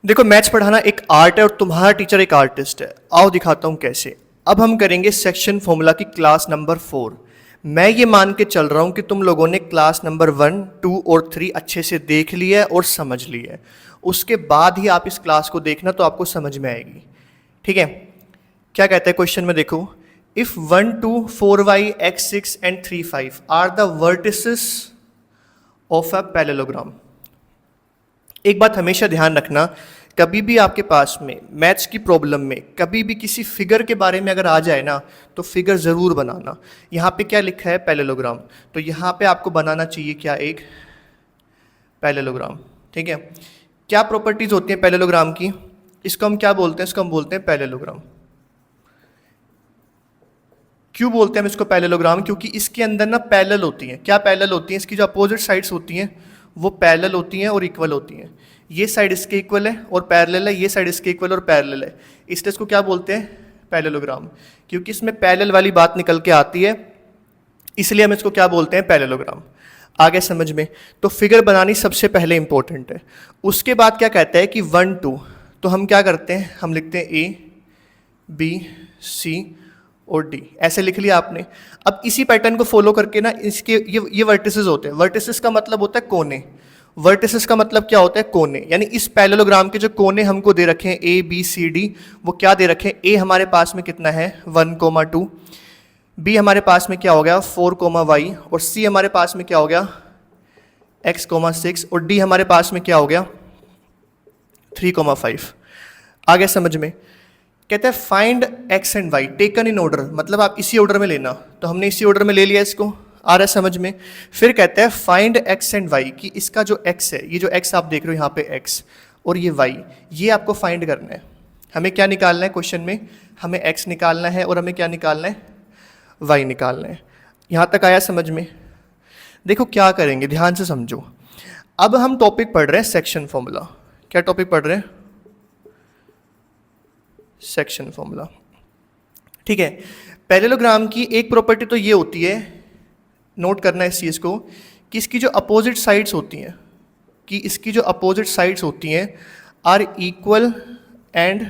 देखो मैथ्स पढ़ाना एक आर्ट है और तुम्हारा टीचर एक आर्टिस्ट है। आओ दिखाता हूँ कैसे। अब हम करेंगे सेक्शन फॉर्मूला की क्लास नंबर 4। मैं ये मान के चल रहा हूँ कि तुम लोगों ने क्लास नंबर 1, 2 और 3 अच्छे से देख लिया है और समझ लिया है। उसके बाद ही आप इस क्लास को देखना तो आपको समझ में आएगी। ठीक है, क्या कहता है क्वेश्चन में, देखो। If 1, 2, 4y, x 6 and 3, 5 are the vertices of a parallelogram. एक बात हमेशा ध्यान रखना, कभी भी आपके पास में मैथ्स की प्रॉब्लम में कभी भी किसी फिगर के बारे में अगर आ जाए ना, तो फिगर ज़रूर बनाना। यहाँ पे क्या लिखा है, पैरेललोग्राम, तो यहाँ पे आपको बनाना चाहिए क्या, एक पैरेललोग्राम। ठीक है, क्या प्रॉपर्टीज होती हैं पैरेललोग्राम की, इसको हम क्या बोलते हैं, इसको हम बोलते हैं पैरेललोग्राम। क्यों बोलते हैं हम इसको पैरेललोग्राम, क्योंकि इसके अंदर ना पैरेलल होती हैं। क्या पैरेलल होती हैं, इसकी जो अपोजिट साइड्स होती हैं वो पैरेलल होती हैं और इक्वल होती हैं। ये साइड इसके इक्वल है और पैरेलल है, ये साइड इसके इक्वल और पैरेलल है, इसलिए इसको क्या बोलते हैं, पैरेललोग्राम। क्योंकि इसमें पैरेलल वाली बात निकल के आती है, इसलिए हम इसको क्या बोलते हैं, पैरेललोग्राम। आगे समझ में, तो फिगर बनानी सबसे पहले इंपॉर्टेंट है। उसके बाद क्या कहता है कि 1, 2, तो हम क्या करते हैं, हम लिखते हैं ए, बी, सी और डी, ऐसे लिख लिया आपने। अब इसी पैटर्न को फॉलो करके ना इसके ये वर्टिसेस होते हैं। वर्टिसेस का मतलब होता है कोने। वर्टिसेस का मतलब क्या होता है, कोने। यानी इस पैरेललोग्राम के जो कोने हमको दे रखे हैं ए, बी, सी, डी, वो क्या दे रखे हैं, ए हमारे पास में कितना है 1, 2, बी हमारे पास में क्या हो गया 4, y, और सी हमारे पास में क्या हो गया x, 6, और डी हमारे पास में क्या हो गया 3, 5। आगे समझ में, कहते हैं find x and y taken in order, मतलब आप इसी ऑर्डर में लेना। तो हमने इसी ऑर्डर में ले लिया इसको, आ रहा है समझ में। फिर कहते हैं फाइंड x एंड y, कि इसका जो x है, ये जो x आप देख रहे हो यहाँ पे x और ये y, ये आपको फाइंड करना है। हमें क्या निकालना है क्वेश्चन में, हमें x निकालना है और हमें क्या निकालना है, y निकालना है। यहाँ तक आया समझ में। देखो क्या करेंगे, ध्यान से समझो। अब हम टॉपिक पढ़ रहे हैं सेक्शन फॉर्मूला। क्या टॉपिक पढ़ रहे हैं, सेक्शन फॉर्मूला। ठीक है, पैरेललोग्राम की एक प्रॉपर्टी तो ये होती है, नोट करना है इस चीज़ को, कि इसकी जो अपोजिट साइड्स होती हैं, कि इसकी जो अपोजिट साइड्स होती हैं आर इक्वल एंड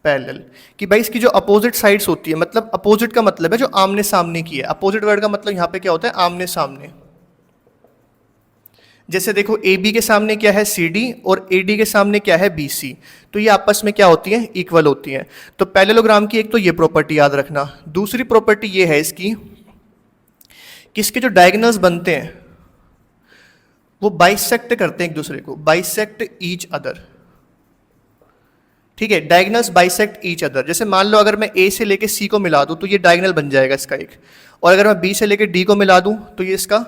पैरेलल। कि भाई इसकी जो अपोजिट साइड्स होती है, मतलब अपोजिट का मतलब है जो आमने सामने की है। अपोजिट वर्ड का मतलब यहाँ पे क्या होता है, आमने सामने। जैसे देखो ए बी के सामने क्या है सी डी और ए डी के सामने क्या है बी सी, तो ये आपस में क्या होती है, इक्वल होती हैं। तो पैरेललोग्राम की एक तो ये प्रॉपर्टी याद रखना। दूसरी प्रॉपर्टी ये है इसकी कि इसके जो डायगोनल्स बनते हैं वो बाइसेक्ट करते हैं एक दूसरे को, बाइसेक्ट ईच अदर। ठीक है, डायगोनल्स बाइसेक्ट ईच अदर। जैसे मान लो अगर मैं ए से लेके सी को मिला दूं तो ये डायगोनल बन जाएगा इसका एक, और अगर मैं बी से लेके डी को मिला दूं तो ये इसका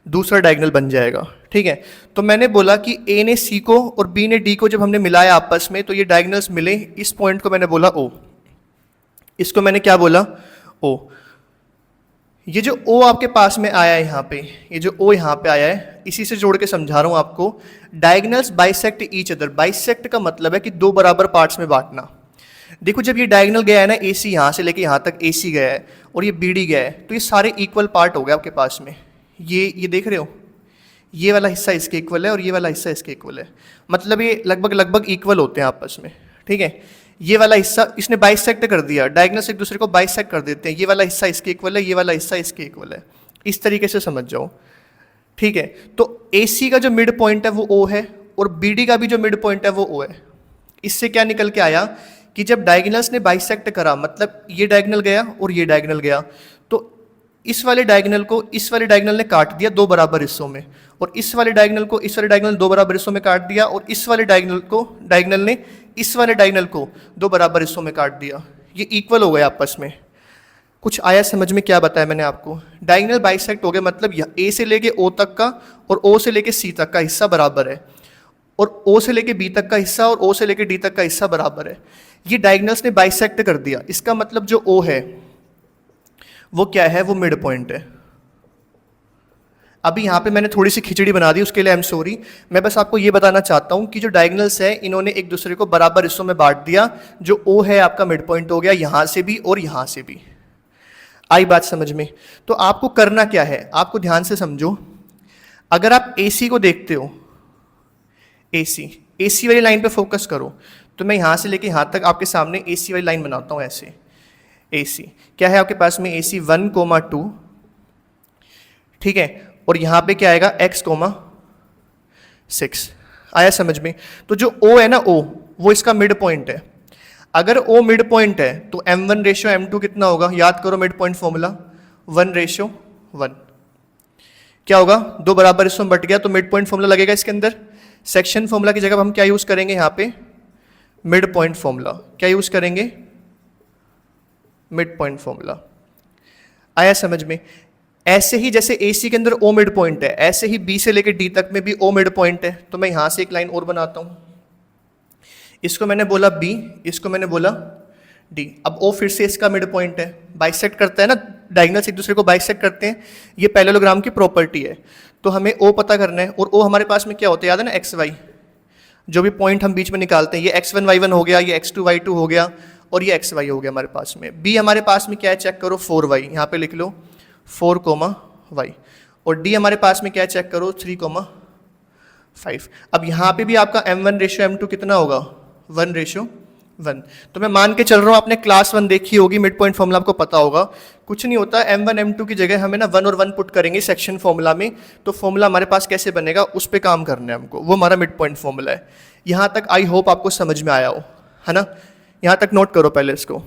दूसरा डायगोनल बन जाएगा। ठीक है, तो मैंने बोला कि ए ने सी को और बी ने डी को जब हमने मिलाया आपस में तो ये डायगोनल्स मिले। इस पॉइंट को मैंने बोला ओ, इसको मैंने क्या बोला, ओ। ये जो ओ आपके पास में आया है यहाँ पे, ये जो ओ यहाँ पे आया है, इसी से जोड़ के समझा रहा हूँ आपको। Diagonals bisect each other, bisect का मतलब है कि दो बराबर पार्ट्स में बांटना। देखो जब ये डायगोनल गया है ना, ए सी यहाँ से लेके यहाँ तक ए सी गया है और ये बी डी गया है, तो ये सारे इक्वल पार्ट हो गए आपके पास में। ये देख रहे हो, ये वाला हिस्सा इसके इक्वल है और ये वाला हिस्सा इसके इक्वल है, मतलब ये लगभग इक्वल होते हैं आपस में। ठीक है, ये वाला हिस्सा इसने बाइसेक्ट कर दिया, डायगोनल्स एक दूसरे को बाइसेक्ट कर देते हैं। ये वाला हिस्सा इसके इक्वल है, ये वाला हिस्सा इसके इक्वल है, इस तरीके से समझ जाओ। ठीक है, तो ए सी का जो मिड पॉइंट है वो ओ है और बी डी का भी जो मिड पॉइंट है वो ओ है। इससे क्या निकल के आया कि जब डायगोनल्स ने बाइसेक्ट करा, मतलब ये डायगोनल गया और ये डायगोनल गया, तो इस वाले डायगोनल को इस वाले डायगोनल ने काट दिया दो बराबर हिस्सों में, और इस वाले डायगोनल को इस वाले डायगोनल दो बराबर हिस्सों में काट दिया, और इस वाले डायगोनल ने इस वाले डायगोनल को दो बराबर हिस्सों में काट दिया। ये इक्वल हो गए आपस में। कुछ आया समझ में, क्या बताया मैंने आपको, डायगोनल बाइसेक्ट हो गए, मतलब ए से लेके ओ तक का और ओ से लेके सी तक का हिस्सा बराबर है, और ओ से लेके बी तक का हिस्सा और ओ से लेके डी तक का हिस्सा बराबर है। ये डायगोनल्स ने बाइसेक्ट कर दिया, इसका मतलब जो ओ है वो क्या है, वो मिड पॉइंट है। अभी यहाँ पे मैंने थोड़ी सी खिचड़ी बना दी, उसके लिए आई एम सॉरी। मैं बस आपको ये बताना चाहता हूँ कि जो डायगोनल्स है इन्होंने एक दूसरे को बराबर हिस्सों में बांट दिया। जो ओ है आपका मिड पॉइंट हो गया, यहाँ से भी और यहाँ से भी। आई बात समझ में? तो आपको करना क्या है, आपको ध्यान से समझो। अगर आप AC को देखते हो AC वाली लाइन पे फोकस करो। तो मैं यहाँ से लेके यहाँ तक आपके सामने AC वाली लाइन बनाता हूँ ऐसे। AC क्या है आपके पास में, AC 1,2, ठीक है, और यहाँ पे क्या आएगा x,6। आया समझ में? तो जो O है ना, O वो इसका मिड पॉइंट है। अगर O मिड पॉइंट है तो M1:M2 कितना होगा? याद करो मिड पॉइंट फॉर्मूला, 1:1। क्या होगा? 2 बराबर इसमें बट गया तो मिड पॉइंट फॉर्मूला लगेगा इसके अंदर। सेक्शन फॉर्मूला की जगह हम क्या यूज करेंगे यहाँ पे? Mid point formula. क्या यूज करेंगे? Mid point formula. आया समझ में? ऐसे ही जैसे AC के अंदर O मिड पॉइंट है, ऐसे ही B से लेकर D तक में भी O मिड पॉइंट है। तो मैं यहां से एक लाइन और बनाता हूं, इसको मैंने बोला B, इसको मैंने बोला D। अब O फिर से इसका मिड पॉइंट है, बाइसेक्ट करता है ना, डायगोनल्स एक दूसरे को बाइसेक्ट करते हैं, ये पैरेललोग्राम की प्रॉपर्टी है। तो हमें O पता करना है, और O हमारे पास में क्या होता है याद है ना, XY, जो भी पॉइंट हम बीच में निकालते हैं, ये X1 Y1 हो गया, ये X2 Y2 हो गया, और ये XY हो गया हमारे पास में। B हमारे पास में क्या है चेक करो, 4Y, यहाँ पे लिख लो 4,Y, और D हमारे पास में क्या है चेक करो, 3,5। अब यहाँ पे भी आपका M1:M2 कितना होगा? 1:1। तो मैं मान के चल रहा हूँ आपने क्लास 1 देखी होगी, मिड पॉइंट फॉर्मूला आपको पता होगा। कुछ नहीं होता, M1 M2 की जगह हमें ना 1 और 1 पुट करेंगे सेक्शन फॉर्मूला में, तो फॉर्मूला हमारे पास कैसे बनेगा उस पर काम करना है हमको, वो हमारा मिड पॉइंट फॉर्मूला है। यहाँ तक आई होप आपको समझ में आया हो, है ना? यहाँ तक नोट करो पहले इसको।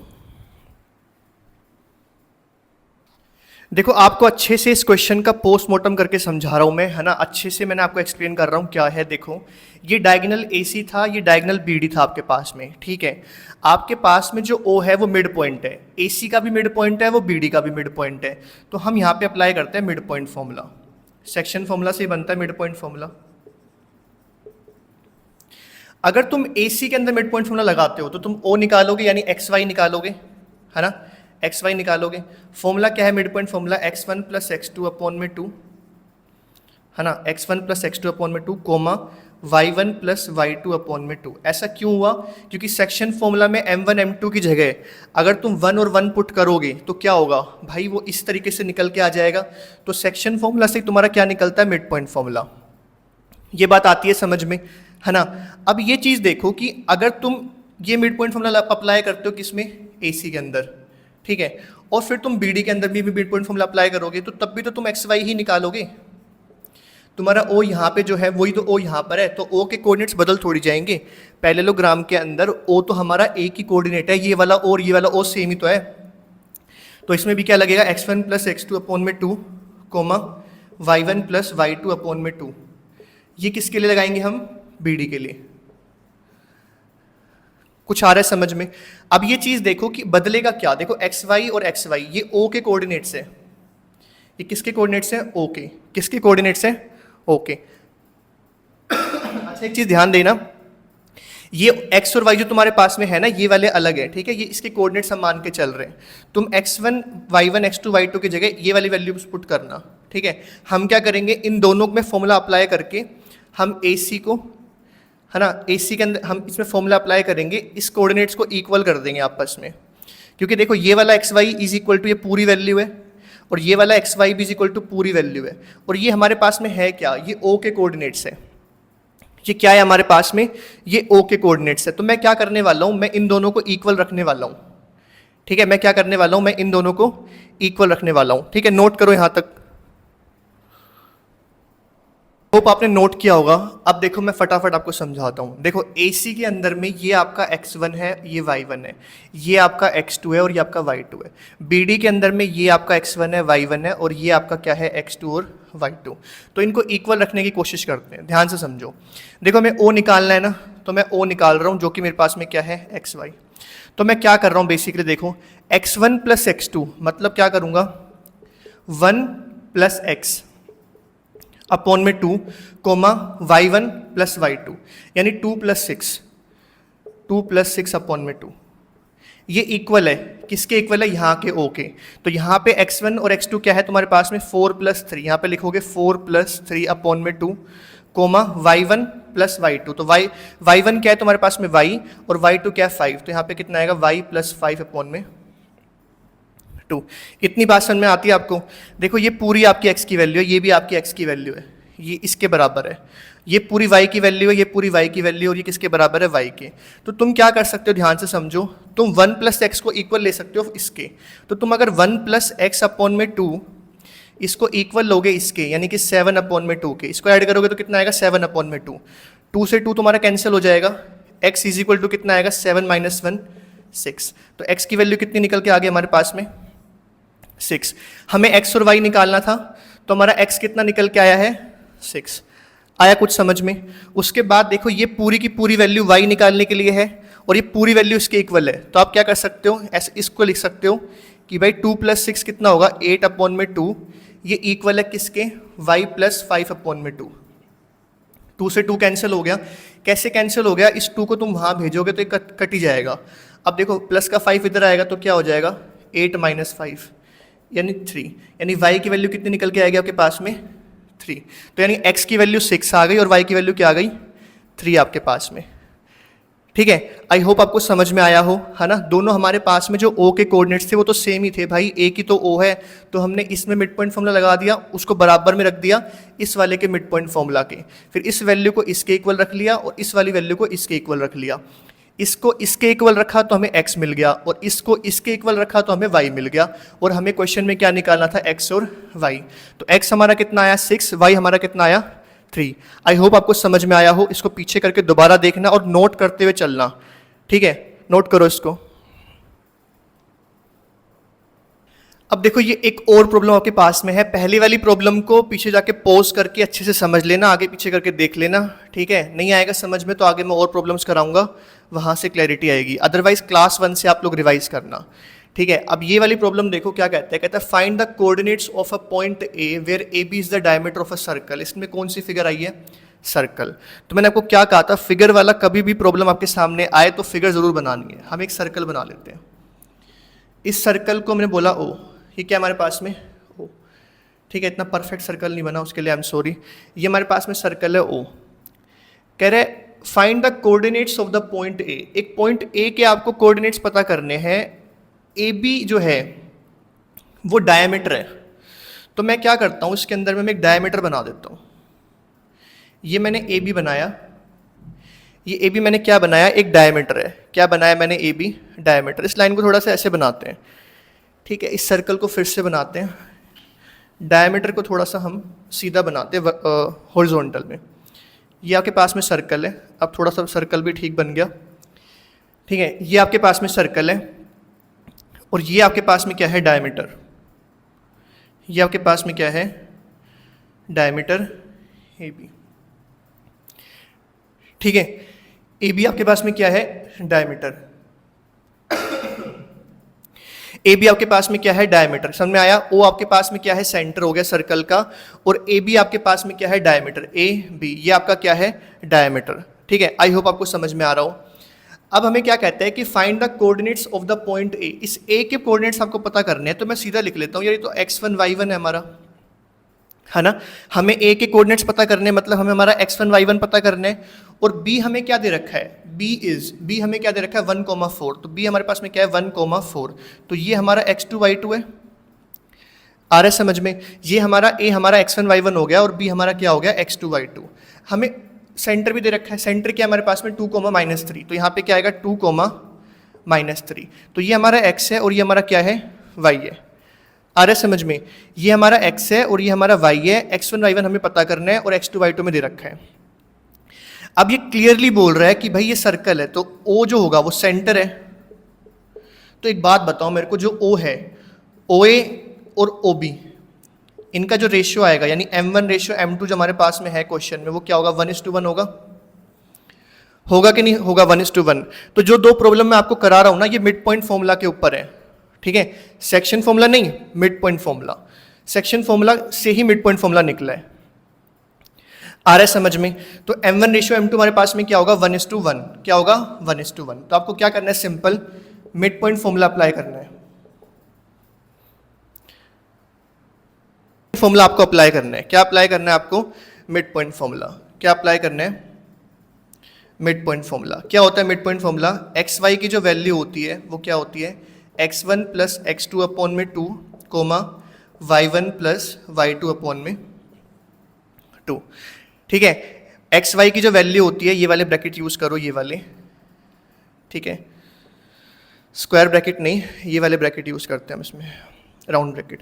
देखो आपको अच्छे से इस क्वेश्चन का पोस्टमार्टम करके समझा रहा हूं मैं, है ना? अच्छे से मैंने आपको एक्सप्लेन कर रहा हूं क्या है। देखो ये डायगोनल AC था, ये डायगोनल BD था आपके पास में, ठीक है। आपके पास में जो O है वो मिड पॉइंट है, AC का भी मिड पॉइंट है, वो BD का भी मिड पॉइंट है। तो हम यहाँ पे अप्लाई करते हैं mid point formula. Section formula से ही बनता है मिड पॉइंट फॉर्मूला। अगर तुम AC के अंदर मिड पॉइंट फॉर्मूला लगाते हो तो तुम O निकालोगे, यानी XY निकालोगे, है ना? XY निकालोगे। फॉर्मूला क्या है mid point formula? x1 + x2/2, है ना? x1 + x2/2 coma y1 + y2/2। ऐसा क्यों हुआ? क्योंकि सेक्शन फॉर्मूला में M1 M2 की जगह अगर तुम 1 और 1 पुट करोगे तो क्या होगा भाई, वो इस तरीके से निकल के आ जाएगा। तो सेक्शन फॉर्मूला से तुम्हारा क्या निकलता है? Mid point formula. ये बात आती है समझ में, है ना? अब ये चीज़ देखो कि अगर तुम ये मिड पॉइंट फॉर्मूला अप्लाई करते हो किसमें? AC के अंदर, ठीक है, और फिर तुम BD के अंदर भी मिड पॉइंट फॉर्मूला अप्लाई करोगे तो तब भी तो तुम XY ही निकालोगे। तुम्हारा O यहाँ पे जो है वही तो O यहाँ पर है, तो O के कोऑर्डिनेट्स बदल थोड़ी जाएंगे। पैरेललोग्राम के अंदर O तो हमारा एक ही कोऑर्डिनेट है, ये वाला और ये वाला O सेम ही तो है। तो इसमें भी क्या लगेगा? x1 + x2/2 coma y1 + y2/2। ये किसके लिए लगाएंगे हम? BD के लिए। कुछ आ रहा है समझ में? अब ये चीज देखो कि बदलेगा क्या। देखो XY और XY ये O के कोऑर्डिनेट्स है, ये किसके कोऑर्डिनेट्स हैं? O के। किसके कोऑर्डिनेट्स हैं? O के। अच्छा एक चीज ध्यान देना, ये X और Y जो तुम्हारे पास में है ना, ये वाले अलग है, ठीक है, ये इसके कोऑर्डिनेट्स हम मान के चल रहे हैं। तुम X1 Y1 X2 Y2 की जगह ये वाली वैल्यूज पुट करना, ठीक है। हम क्या करेंगे, इन दोनों में फॉर्मूला अप्लाई करके हम AC को, है ना, AC के अंदर हम इसमें फॉर्मूला अप्लाई करेंगे, इस कोऑर्डिनेट्स को इक्वल कर देंगे आपस में। क्योंकि देखो ये वाला XY इज इक्वल टू ये पूरी वैल्यू है, और ये वाला XY भी इज इक्वल टू पूरी वैल्यू है, और ये हमारे पास में है क्या? ये O के कोऑर्डिनेट्स है। ये क्या है हमारे पास में? ये O के कोऑर्डिनेट्स है। तो मैं क्या करने वाला हूँ, मैं इन दोनों को इक्वल रखने वाला हूँ, ठीक है। मैं क्या करने वाला हूँ, मैं इन दोनों को इक्वल रखने वाला हूँ, ठीक है। नोट करो यहाँ तक, होप आपने नोट किया होगा। अब देखो मैं फटाफट आपको समझाता हूँ। देखो AC के अंदर में ये आपका x1 है, ये y1 है, ये आपका x2 है और ये आपका y2 है। BD के अंदर में ये आपका x1 है, y1 है, और ये आपका क्या है? x2 और y2। तो इनको इक्वल रखने की कोशिश करते हैं, ध्यान से समझो। देखो मैं O निकालना है ना, तो मैं O निकाल रहा हूँ जो कि मेरे पास में क्या है? xy। तो मैं क्या कर रहा हूँ बेसिकली, देखो x1 + x2 मतलब क्या करूँगा? 1 + x अपॉन में 2 कोमा y1 + y2, यानी 2 + 6 अपॉन में 2। ये इक्वल है, किसके इक्वल है? यहाँ के O के। तो यहाँ पे x1 और x2 क्या है तुम्हारे पास में? 4 + 3, यहाँ पे लिखोगे 4 + 3 अपॉन में 2 कोमा y1 + y2। तो y1 क्या है तुम्हारे पास में? y, और y2 क्या है? 5। तो यहाँ पे कितना आएगा? y + 5 अपॉन में 2। इतनी बात समझ में आती है आपको? देखो ये पूरी आपकी x की वैल्यू है, ये भी आपकी x की वैल्यू है, ये इसके बराबर है, ये पूरी y की वैल्यू है, ये पूरी y की वैल्यू, और ये किसके बराबर है, y के। तो तुम क्या कर सकते हो, ध्यान से समझो, तुम 1 + x को इक्वल ले सकते हो इसके। तो तुम अगर 1 + x/2 इसको इक्वल लोगे इसके, यानी कि 7/2 के, इसको ऐड करोगे तो कितना आएगा, 7/2। 2 से 2 तुम्हारा कैंसिल हो जाएगा, x = कितना आएगा, 7 - 1 6। तो x की वैल्यू कितनी निकल के आ गई हमारे पास में, 6। हमें x और y निकालना था, तो हमारा x कितना निकल के आया है, 6। आया कुछ समझ में? उसके बाद देखो ये पूरी की पूरी वैल्यू y निकालने के लिए है और ये पूरी वैल्यू इसके इक्वल है, तो आप क्या कर सकते हो, ऐसे इसको लिख सकते हो कि भाई 2 + 6 कितना होगा, 8/2। ये इक्वल है किसके, y + 5/2। 2 से 2 कैंसिल हो गया। कैसे कैंसिल हो गया, इस 2 को तुम वहाँ भेजोगे तो ये कट ही जाएगा। अब देखो प्लस का 5 इधर आएगा तो क्या हो जाएगा, 8 - 5 यानी 3, यानी y की वैल्यू कितनी निकल के आएगी आपके पास में, 3। तो यानी x की वैल्यू 6 आ गई और y की वैल्यू क्या आ गई, 3 आपके पास में। ठीक है, आई होप आपको समझ में आया हो, है ना। दोनों हमारे पास में जो o के कोऑर्डिनेट्स थे वो तो सेम ही थे भाई, a की तो o है, तो हमने इसमें मिड पॉइंट फॉर्मूला लगा दिया, उसको बराबर में रख दिया इस वाले के मिड पॉइंट फॉर्मूला के। फिर इस वैल्यू को इसके इक्वल रख लिया और इस वाली वैल्यू को इसके इक्वल रख लिया। इसको इसके इक्वल रखा तो हमें x मिल गया, और इसको इसके इक्वल रखा तो हमें y मिल गया। और हमें क्वेश्चन में क्या निकालना था, x और y। तो x हमारा कितना आया, 6, y हमारा कितना आया, 3। आई होप आपको समझ में आया हो। इसको पीछे करके दोबारा देखना और नोट करते हुए चलना, ठीक है, नोट करो इसको। अब देखो ये एक और प्रॉब्लम आपके पास में है। पहली वाली प्रॉब्लम को पीछे जाके पॉज करके अच्छे से समझ लेना, आगे पीछे करके देख लेना, ठीक है। नहीं आएगा समझ में तो आगे मैं और प्रॉब्लम्स कराऊंगा, वहां से क्लैरिटी आएगी। अदरवाइज क्लास 1 से आप लोग रिवाइज करना, ठीक है। अब ये वाली प्रॉब्लम देखो क्या कहता है, कहता है find the coordinates of a point A where A B is the diameter of a circle. इसमें कौन सी फिगर आई है, सर्कल। तो मैंने आपको क्या कहा था, फिगर वाला कभी भी प्रॉब्लम आपके सामने आए तो फिगर जरूर बनानी है। हम एक सर्कल बना लेते हैं, इस सर्कल को मैंने बोला ओ, ये क्या हमारे पास में ओ, ठीक है। इतना परफेक्ट सर्कल नहीं बना, उसके लिए आई एम सॉरी। ये हमारे पास में सर्कल है ओ। कह रहे find the coordinates of the point A. एक पॉइंट ए के आपको कोऑर्डिनेट्स पता करने हैं। ए बी जो है वो डायमीटर है, तो मैं क्या करता हूँ, इसके अंदर में मैं एक डायमीटर बना देता हूँ। ये मैंने ए बी बनाया, ये ए बी मैंने क्या बनाया, एक डायमीटर है। क्या बनाया मैंने, ए बी डायमीटर। इस लाइन को थोड़ा सा ऐसे बनाते हैं, ठीक है। इस सर्कल को फिर से बनाते हैं, डायमीटर को थोड़ा सा हम सीधा बनाते हैं हॉरिजॉन्टल में। ये आपके पास में सर्कल है, अब थोड़ा सा सर्कल भी ठीक बन गया, ठीक है। ये आपके पास में सर्कल है और ये आपके पास में क्या है, डायमीटर। ये आपके पास में क्या है, डायमीटर ए बी, ठीक है। ए बी आपके पास में क्या है, डायमीटर। ए बी आपके पास में क्या है, डायमीटर, समझ में आया। ओ आपके पास में क्या है, सेंटर हो गया सर्कल का, और ए बी आपके पास में क्या है, डायमीटर। ए बी ये आपका क्या है, डायमीटर, ठीक है। आई होप आपको समझ में आ रहा हो। अब हमें क्या कहता है कि find the coordinates of the point A. इस ए के कोऑर्डिनेट्स आपको पता करने हैं, तो मैं सीधा लिख लेता हूँ, यार ये तो x1 y1 है हमारा, है ना। हमें ए के कोऑर्डिनेट्स पता करने, मतलब हमें हमारा x1 y1 पता करने। और b हमें क्या दे रखा है, b हमें क्या दे रखा है, 1,4। तो b हमारे पास में क्या है, 1,4। तो ये हमारा x2 y2 है, आ रहा है समझ में। ये हमारा a हमारा x1 y1 हो गया और b हमारा क्या हो गया, x2 y2। हमें सेंटर भी दे रखा है, सेंटर क्या हमारे पास में 2, -3। तो यहाँ पे क्या आएगा, 2, -3। तो ये हमारा x है और ये हमारा क्या है, y है। आ रहा है समझ में। ये हमारा x है और ये हमारा y है। x1 y1 हमें पता करना है और x2 y2 में दे रखा है। अब ये क्लियरली बोल रहा है कि भाई ये सर्कल है, तो O जो होगा वो सेंटर है। तो एक बात बताओ मेरे को, जो O है, OA और OB, इनका जो रेशियो आएगा, यानी M1 रेशियो M2 जो हमारे पास में है क्वेश्चन में, वो क्या होगा, 1:1 होगा कि नहीं होगा, 1:1। तो जो दो प्रॉब्लम मैं आपको करा रहा हूं ना, ये मिड पॉइंट फॉर्मूला के ऊपर है, ठीक है। सेक्शन फॉर्मूला नहीं, mid point formula. Section formula से ही मिड पॉइंट फॉर्मूला निकला है, आ रहा है समझ में। तो M1 रेशियो M2 हमारे पास में क्या होगा, 1:1। क्या होगा, 1:1। तो आपको क्या करना है, simple mid point formula apply करना है। फॉर्मूला आपको अप्लाई करना है, क्या अप्लाई करना है आपको, मिड पॉइंट फॉर्मूला। क्या अप्लाई करना है, मिड पॉइंट फॉर्मूला। क्या होता है mid point formula, x y की जो वैल्यू होती है वो क्या होती है, x1 + x2/2, y1 + y2/2। 2। ठीक है, एक्स वाई की जो वैल्यू होती है ये वाले ब्रैकेट यूज़ करो, ये वाले, ठीक है, स्क्वायर ब्रैकेट नहीं, ये वाले ब्रैकेट यूज़ करते हैं हम इसमें, राउंड ब्रैकेट।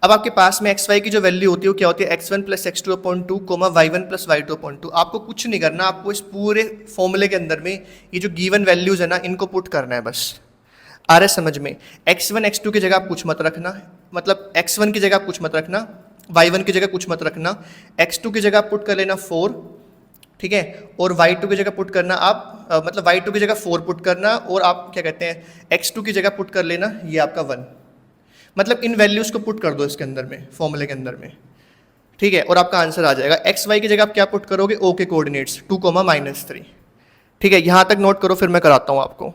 अब आपके पास में एक्स वाई की जो वैल्यू होती है वो क्या होती है, x1 plus x2 upon 2 comma y1 plus y2 upon 2। आपको कुछ नहीं करना, आपको इस पूरे फॉर्मूले के अंदर में ये जो गिवन वैल्यूज़ है ना इनको पुट करना है बस। आ रहा है समझ में? x1 x2 की जगह आप कुछ मत रखना, मतलब x1 की जगह आप कुछ मत रखना, y1 की जगह कुछ मत रखना, x2 की जगह आप पुट कर लेना 4, ठीक है, और y2 की जगह पुट करना आप मतलब y2 की जगह 4 पुट करना, और आप क्या कहते हैं x2 की जगह पुट कर लेना ये आपका 1। मतलब इन वैल्यूज़ को पुट कर दो इसके अंदर में, फॉर्मूले के अंदर में, ठीक है, और आपका आंसर आ जाएगा। एक्स वाई की जगह आप क्या पुट करोगे, ओ के कोऑर्डिनेट्स 2, -3। ठीक है, यहां तक नोट करो, फिर मैं कराता हूं आपको।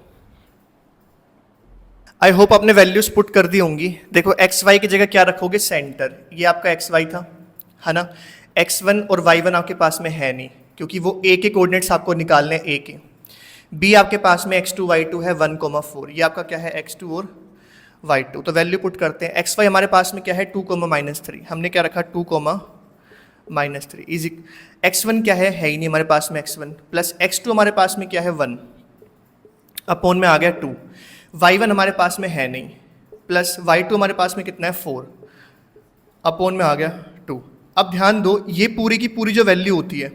आई होप आपने वैल्यूज पुट कर दी होंगी। देखो एक्स वाई की जगह क्या रखोगे, सेंटर, ये आपका एक्स वाई था, है ना। x1 और y1 आपके पास में है नहीं, क्योंकि वो a के कोऑर्डिनेट्स आपको निकालने हैं, a के। b आपके पास में x2 y2 है 1, 4, ये आपका क्या है x2 और y2। तो वैल्यू पुट करते हैं। xy हमारे पास में क्या है 2, -3, हमने क्या रखा 2, -3 इजी। x1 क्या है ही नहीं हमारे पास में x1, प्लस x2 हमारे पास में क्या है 1, अपॉन में आ गया 2, y1 हमारे पास में है नहीं, प्लस y2 हमारे पास में कितना है 4, अपॉन में आ गया 2। अब ध्यान दो, ये पूरी की पूरी जो वैल्यू होती है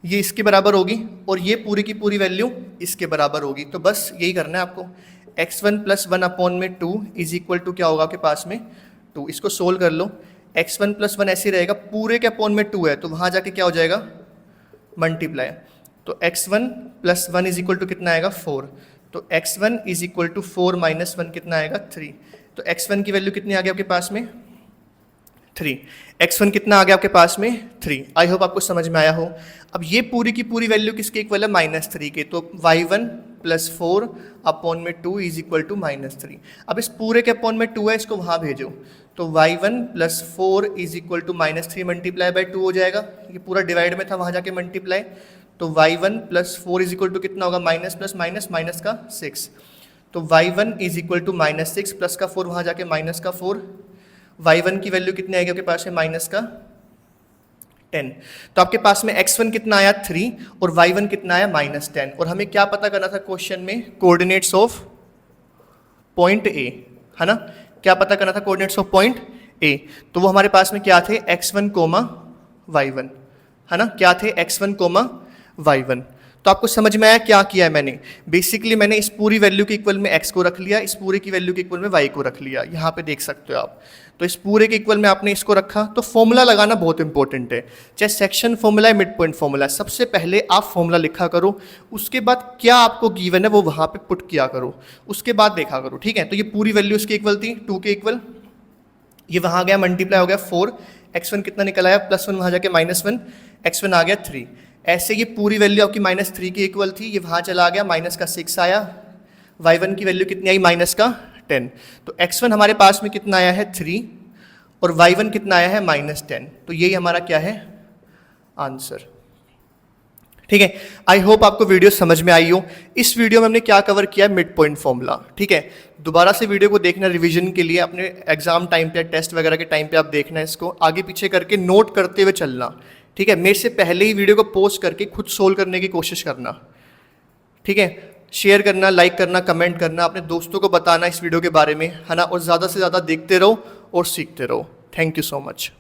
ये इसके बराबर होगी, और ये पूरी की पूरी वैल्यू इसके बराबर होगी। तो बस यही करना है आपको, x1 प्लस 1 अपॉन में 2 इज इक्वल टू क्या होगा आपके पास में 2। इसको सोल्व कर लो, x1 प्लस 1 ऐसे रहेगा, पूरे के अपॉन में 2 है तो वहाँ जाके क्या हो जाएगा, मल्टीप्लाई। तो x1 plus 1 is equal to कितना आएगा 4, तो x1 is equal to 4 minus 1 कितना आएगा 3। तो x1 की वैल्यू कितनी आ गई आपके पास में 3, x1 कितना आ गया आपके पास में 3। आई होप आपको समझ में आया हो। अब ये पूरी की पूरी वैल्यू किसके इक्वल है, -3 के, तो y1 प्लस 4 अपॉन में 2 इज इक्वल टू -3। अब इस पूरे के अपॉन में 2 है, इसको वहाँ भेजो, तो y1 plus 4 is equal to -3 multiply by 2 हो जाएगा। ये पूरा डिवाइड में था, वहाँ जाके मल्टीप्लाई, तो y1 plus 4 is equal to कितना होगा, माइनस प्लस माइनस, माइनस का 6, तो y1 is equal to -6 plus का 4, वहाँ जाके माइनस का 4, y1 की वैल्यू कितनी आएगी आपके पास में माइनस का 10। तो आपके पास में x1 कितना आया 3 और y1 कितना आया -10। और हमें क्या पता करना था क्वेश्चन में, कोऑर्डिनेट्स ऑफ पॉइंट ए, है ना। क्या पता करना था, कोऑर्डिनेट्स ऑफ पॉइंट ए। तो वो हमारे पास में क्या थे, x1, y1, है ना। क्या थे, x1, y1। तो आपको समझ में आया क्या किया है मैंने, बेसिकली मैंने इस पूरी वैल्यू के इक्वल में x को रख लिया, इस पूरे की वैल्यू के इक्वल में y को रख लिया, यहाँ पे देख सकते हो आप। तो इस पूरे के इक्वल में आपने इसको रखा। तो फॉर्मूला लगाना बहुत इंपॉर्टेंट है, चाहे सेक्शन फॉर्मूला है, मिड पॉइंट फॉर्मूला है, सबसे पहले आप फॉर्मूला लिखा करो, उसके बाद क्या आपको गिवन है वो वहाँ पे पुट किया करो, उसके बाद देखा करो, ठीक है। तो ये पूरी वैल्यू इसके इक्वल थी 2 के इक्वल, ये वहाँ गया मल्टीप्लाई हो गया 4, x1 कितना निकल आया +1, वहाँ जाके -1, x1 आ गया 3। ऐसे ये पूरी वैल्यू आपकी -3 की इक्वल थी, ये वहाँ चला गया, -6 आया, y1 की वैल्यू कितनी आई -10। तो x1 हमारे पास में कितना आया है 3 और y1 कितना आया है -10। तो यही हमारा क्या है आंसर, ठीक है। आई होप आपको वीडियो समझ में आई हो। इस वीडियो में हमने क्या कवर किया, मिड पॉइंट फॉर्मूला, ठीक है। दोबारा से वीडियो को देखना रिवीजन के लिए, अपने एग्जाम टाइम पे, टेस्ट वगैरह के टाइम पे आप देखना है, इसको आगे पीछे करके नोट करते हुए चलना, ठीक है। मेरे से पहले ही वीडियो को पोस्ट करके खुद सोल्व करने की कोशिश करना, ठीक है। शेयर करना, लाइक करना, कमेंट करना, अपने दोस्तों को बताना इस वीडियो के बारे में, है ना। और ज़्यादा से ज़्यादा देखते रहो और सीखते रहो। Thank you so much.